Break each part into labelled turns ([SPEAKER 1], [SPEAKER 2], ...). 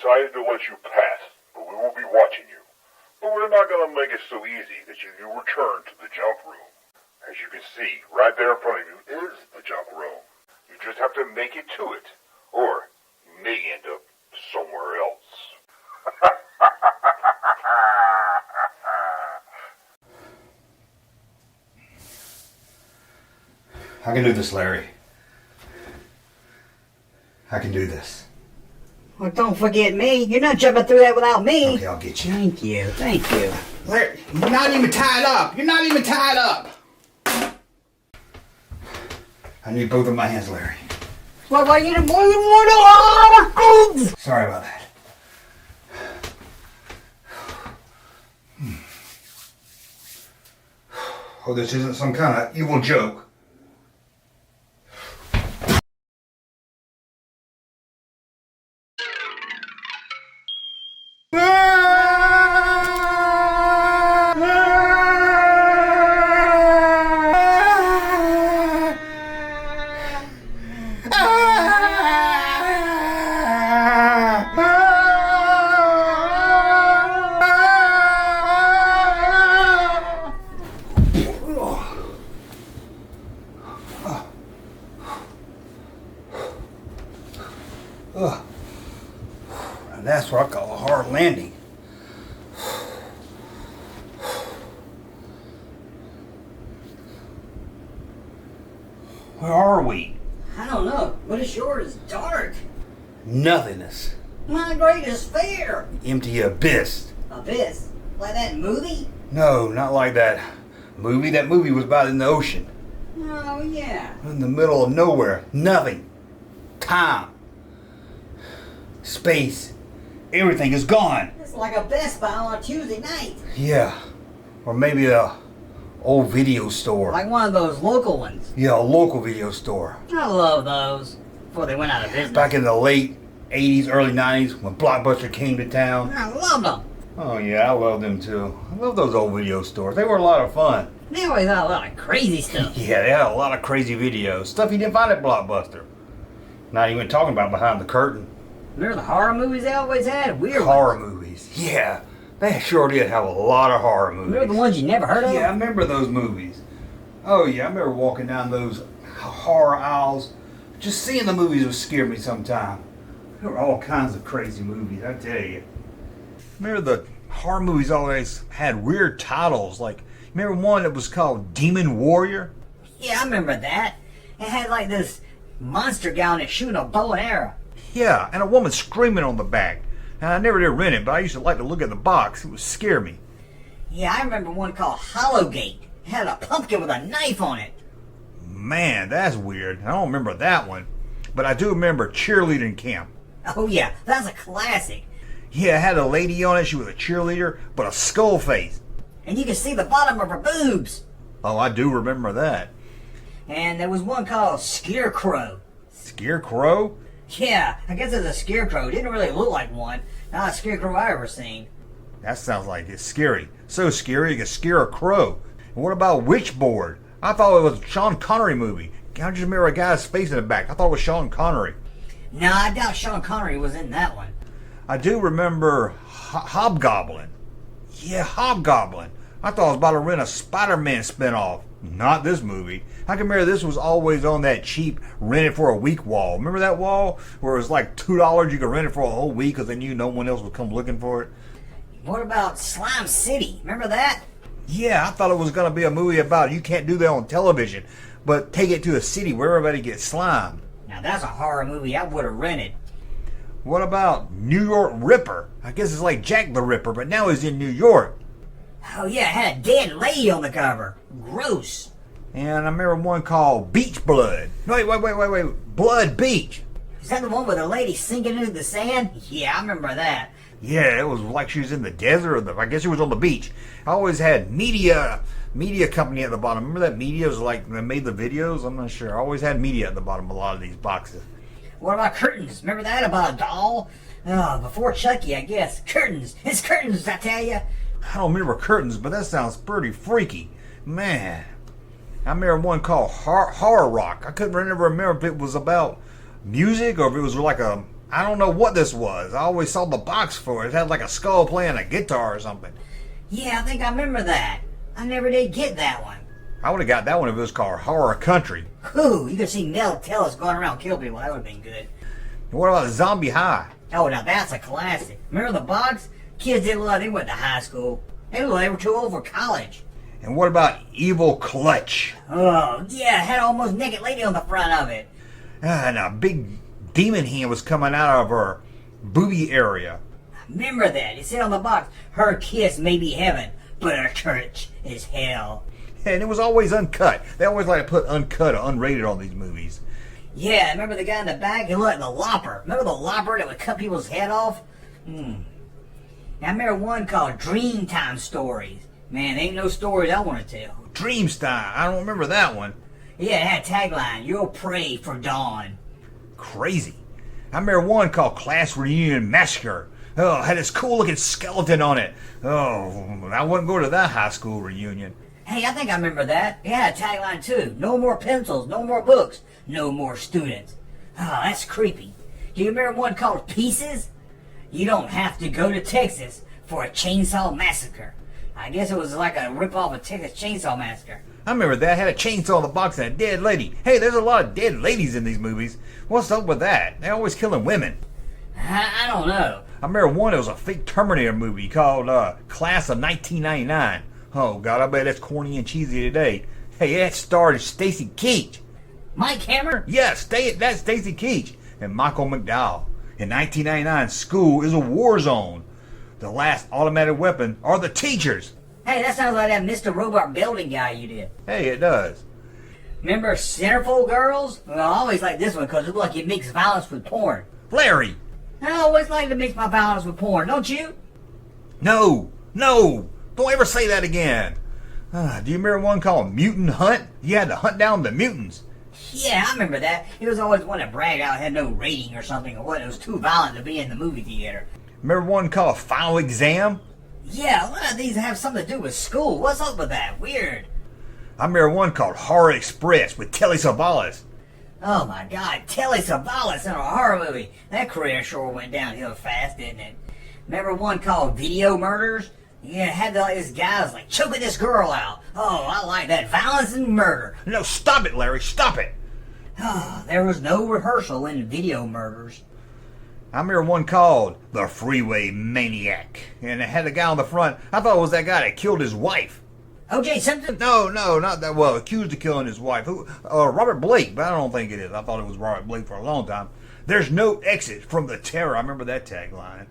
[SPEAKER 1] decided to let you pass, but we will be watching you. But we're not going to make it so easy that you return to the junk room. As you can see, right there in front of you is the junk room. You just have to make it to it, or you may end up somewhere else.
[SPEAKER 2] I can do this, Larry. I can do this.
[SPEAKER 3] Well, don't forget me. You're not jumping through that without me.
[SPEAKER 2] Okay, I'll get you.
[SPEAKER 3] Thank you. Thank you.
[SPEAKER 2] Larry, you're not even tied up. You're not even tied up. I need both of my hands, Larry.
[SPEAKER 3] What you want?
[SPEAKER 2] Sorry about that. Oh, this isn't some kind of evil joke. And that's what I call a hard landing. Where are we?
[SPEAKER 3] I don't know. What is yours? Dark.
[SPEAKER 2] Nothingness.
[SPEAKER 3] My greatest fear.
[SPEAKER 2] Empty abyss.
[SPEAKER 3] Abyss. Like that movie?
[SPEAKER 2] No, not like that movie. That movie was about in the ocean.
[SPEAKER 3] Oh, yeah.
[SPEAKER 2] In the middle of nowhere. Nothing. Time. Space. Everything is gone.
[SPEAKER 3] It's like a Best Buy on a Tuesday night.
[SPEAKER 2] Yeah. Or maybe a old video store.
[SPEAKER 3] Like one of those local ones.
[SPEAKER 2] Yeah, a local video store.
[SPEAKER 3] I love those. Before they went out of business.
[SPEAKER 2] Back in the late 80s, early 90s, when Blockbuster came to town.
[SPEAKER 3] I love them.
[SPEAKER 2] Oh yeah, I love them too. I love those old video stores. They were a lot of fun.
[SPEAKER 3] They always had a lot of crazy stuff.
[SPEAKER 2] Yeah, they had a lot of crazy videos. Stuff you didn't find at Blockbuster. Not even talking about behind the curtain.
[SPEAKER 3] Remember the horror movies they always had? Weird
[SPEAKER 2] Horror
[SPEAKER 3] ones.
[SPEAKER 2] movies. Yeah, they sure did have a lot of horror movies.
[SPEAKER 3] Remember the ones you never heard of?
[SPEAKER 2] Yeah, I remember those movies. Oh yeah, I remember walking down those horror aisles. Just seeing the movies would scare me sometime. There were all kinds of crazy movies, I tell you. Remember the horror movies always had weird titles. Like, remember one that was called Demon Warrior?
[SPEAKER 3] Yeah, I remember that. It had like this monster guy on it shooting a bow and arrow.
[SPEAKER 2] Yeah, and a woman screaming on the back. And I never did rent it, but I used to like to look at the box. It would scare me.
[SPEAKER 3] Yeah, I remember one called Hollowgate. It had a pumpkin with a knife on it.
[SPEAKER 2] Man, that's weird. I don't remember that one. But I do remember Cheerleading Camp.
[SPEAKER 3] Oh yeah, that's a classic.
[SPEAKER 2] Yeah, it had a lady on it. She was a cheerleader, but a skull face.
[SPEAKER 3] And you can see the bottom of her boobs.
[SPEAKER 2] Oh, I do remember that.
[SPEAKER 3] And there was one called Scarecrow.
[SPEAKER 2] Scarecrow?
[SPEAKER 3] Yeah, I guess it's a scarecrow. It didn't really look like one. Not a scarecrow I ever seen.
[SPEAKER 2] That sounds like it's scary. So scary you can scare a crow. And what about Witchboard? I thought it was a Sean Connery movie. I just remember a guy's face in the back. I thought it was Sean Connery.
[SPEAKER 3] No, I doubt Sean Connery was in that one.
[SPEAKER 2] I do remember Hobgoblin. Yeah, Hobgoblin. I thought I was about to rent a Spider-Man spinoff. Not this movie. I can remember this was always on that cheap rent it for a week wall. Remember that wall where it was like $2 you could rent it for a whole week because they knew no one else would come looking for it?
[SPEAKER 3] What about Slime City? Remember that?
[SPEAKER 2] Yeah, I thought it was going to be a movie about you can't do that on television, but take it to a city where everybody gets slime.
[SPEAKER 3] Now that's a horror movie I would have rented.
[SPEAKER 2] What about New York Ripper? I guess it's like Jack the Ripper, but now he's in New York.
[SPEAKER 3] Oh yeah, it had a dead lady on the cover. Gross.
[SPEAKER 2] And I remember one called Beach Blood. Wait. Blood Beach.
[SPEAKER 3] Is that the one with the lady sinking into the sand? Yeah, I remember that.
[SPEAKER 2] Yeah, it was like she was in the desert. I guess she was on the beach. I always had media company at the bottom. Remember that media was like, they made the videos? I'm not sure. I always had media at the bottom of a lot of these boxes.
[SPEAKER 3] What about Curtains? Remember that about a doll? Oh, before Chucky, I guess. Curtains. It's Curtains, I tell you.
[SPEAKER 2] I don't remember Curtains, but that sounds pretty freaky. Man. I remember one called Horror Rock. I couldn't remember if it was about music or if it was like a I don't know what this was. I always saw the box for it. It had like a skull playing a guitar or something.
[SPEAKER 3] Yeah, I think I remember that. I never did get that one.
[SPEAKER 2] I would have got that one if it was called Horror Country.
[SPEAKER 3] Ooh, you could see Mel Tellis going around killing people. That would have been good.
[SPEAKER 2] What about Zombie High?
[SPEAKER 3] Oh, now that's a classic. Remember the box? Kids didn't look like they went to high school. They looked like they were too old for college.
[SPEAKER 2] And what about Evil Clutch?
[SPEAKER 3] Oh, yeah, it had an almost naked lady on the front of it.
[SPEAKER 2] And a big demon hand was coming out of her booby area.
[SPEAKER 3] Remember that? It said on the box, her kiss may be heaven, but her church is hell.
[SPEAKER 2] And it was always uncut. They always like to put uncut or unrated on these movies.
[SPEAKER 3] Yeah, remember the guy in the back? He looked like the lopper. Remember the lopper that would cut people's head off? Now, I remember one called Dreamtime Stories. Man, ain't no stories I want to tell.
[SPEAKER 2] Dreamstyle. I don't remember that one.
[SPEAKER 3] Yeah, it had a tagline, you'll pray for dawn.
[SPEAKER 2] Crazy. I remember one called Class Reunion Massacre. Oh, it had this cool looking skeleton on it. Oh, I wouldn't go to that high school reunion.
[SPEAKER 3] Hey, I think I remember that. It had a tagline too. No more pencils, no more books, no more students. Oh, that's creepy. Do you remember one called Pieces? You don't have to go to Texas for a chainsaw massacre. I guess it was like a rip-off of Texas Chainsaw Massacre.
[SPEAKER 2] I remember that. Had a chainsaw in the box and a dead lady. Hey, there's a lot of dead ladies in these movies. What's up with that? They're always killing women.
[SPEAKER 3] I don't know.
[SPEAKER 2] I remember one, it was a fake Terminator movie called Class of 1999. Oh, God, I bet that's corny and cheesy today. Hey, that starred Stacy Keach.
[SPEAKER 3] Mike Hammer?
[SPEAKER 2] Yes, that's Stacy Keach and Michael McDowell. In 1999, school is a war zone. The last automatic weapon are the teachers.
[SPEAKER 3] Hey, that sounds like that Mr. Robot building guy you did.
[SPEAKER 2] Hey, it does.
[SPEAKER 3] Remember Centerfold Girls? Well, I always like this one because it looked like it mixed violence with porn.
[SPEAKER 2] Larry!
[SPEAKER 3] I always like to mix my violence with porn, don't you?
[SPEAKER 2] No! Don't ever say that again. Do you remember one called Mutant Hunt? You had to hunt down the mutants.
[SPEAKER 3] Yeah, I remember that. It was always one that bragged out it had no rating or something or what. It was too violent to be in the movie theater.
[SPEAKER 2] Remember one called Final Exam?
[SPEAKER 3] Yeah, a lot of these have something to do with school. What's up with that? Weird.
[SPEAKER 2] I remember one called Horror Express with Telly Savalas.
[SPEAKER 3] Oh my God, Telly Savalas in a horror movie. That career sure went downhill fast, didn't it? Remember one called Video Murders? Yeah, it had this guy was like choking this girl out. Oh, I like that. Violence and murder.
[SPEAKER 2] No, stop it, Larry, stop it.
[SPEAKER 3] There was no rehearsal in Video Murders.
[SPEAKER 2] I remember one called The Freeway Maniac. And it had a guy on the front. I thought it was that guy that killed his wife.
[SPEAKER 3] O.J. Simpson?
[SPEAKER 2] No, not that. Well, accused of killing his wife. Robert Blake, but I don't think it is. I thought it was Robert Blake for a long time. There's no exit from the terror. I remember that tagline.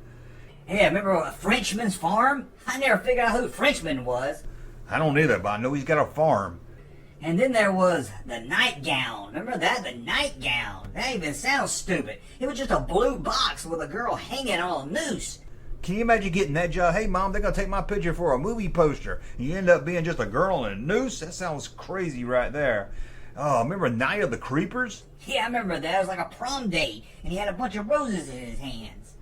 [SPEAKER 3] Yeah, remember Frenchman's Farm? I never figured out who Frenchman was.
[SPEAKER 2] I don't either, but I know he's got a farm.
[SPEAKER 3] And then there was the nightgown. Remember that? The nightgown. That even sounds stupid. It was just a blue box with a girl hanging on a noose.
[SPEAKER 2] Can you imagine getting that job? Hey, Mom, they're going to take my picture for a movie poster. And you end up being just a girl in a noose? That sounds crazy right there. Oh, remember Night of the Creepers?
[SPEAKER 3] Yeah, I remember that. It was like a prom date. And he had a bunch of roses in his hands.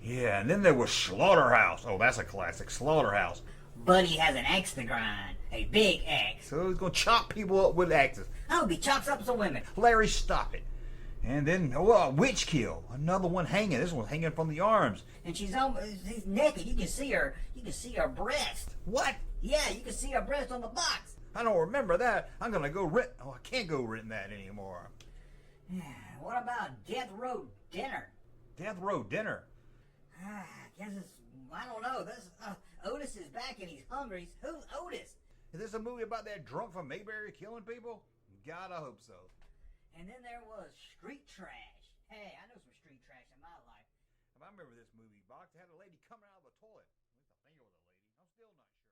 [SPEAKER 2] Yeah, and then there was Slaughterhouse. Oh, that's a classic. Slaughterhouse.
[SPEAKER 3] Buddy has an axe to grind. A big axe.
[SPEAKER 2] So he's going to chop people up with axes.
[SPEAKER 3] Oh, he chops up some women.
[SPEAKER 2] Larry, stop it. And then, Witch Kill. Another one hanging. This one's hanging from the arms.
[SPEAKER 3] And she's naked. You can see her. You can see her breast.
[SPEAKER 2] What?
[SPEAKER 3] Yeah, you can see her breast on the box.
[SPEAKER 2] I don't remember that. I'm going to go rent. Oh, I can't go rent that anymore.
[SPEAKER 3] What about Death Row Dinner?
[SPEAKER 2] Death Row Dinner?
[SPEAKER 3] I guess it's, I don't know. This Otis is back and he's hungry. Who's Otis?
[SPEAKER 2] Is this a movie about that drunk from Mayberry killing people? God, I hope so.
[SPEAKER 3] And then there was Street Trash. Hey, I know some street trash in my life.
[SPEAKER 2] If I remember this movie box, it had a lady coming out of the toilet. At least I think it was a lady. I'm still not sure.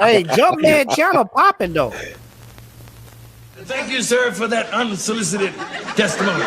[SPEAKER 4] Hey, Junkman channel popping though.
[SPEAKER 5] Thank you, sir, for that unsolicited testimony.